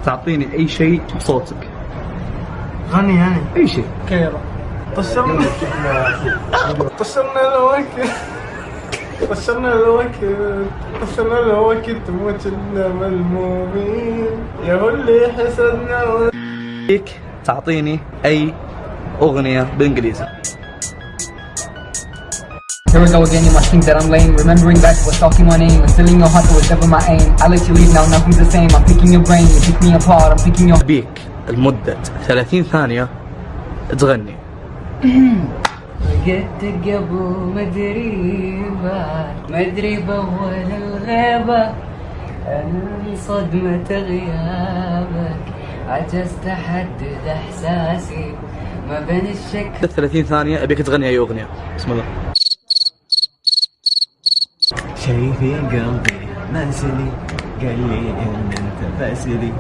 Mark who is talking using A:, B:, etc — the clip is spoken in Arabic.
A: تعطيني أي شيء بصوتك.
B: غني يعني
A: أي شيء.
B: كيرا طشرنا طشرنا الوقت طشرنا الوقت تموت الملمومين يا هو اللي حسدنا.
A: فيك تعطيني أي أغنية بالإنجليزي.
C: Here we go again, you must think that I'm lame. Remembering back to what's talking my name. And still in your heart, that was never my aim. I let you leave, now nothing's the same. I'm picking your brain, you pick me apart, I'm picking your...
A: بيك لمدة 30 ثانية تغني.
C: وقت قبل مدري بعد مدري بأول الغيبة أنا من صدمة غيابك عجزت أحدد إحساسي ما بين الشك.
A: 30 ثانية أبيك تغني أي أغنية. بسم الله.
D: شي في قلبي ناسني قال لي ان انت فاسدي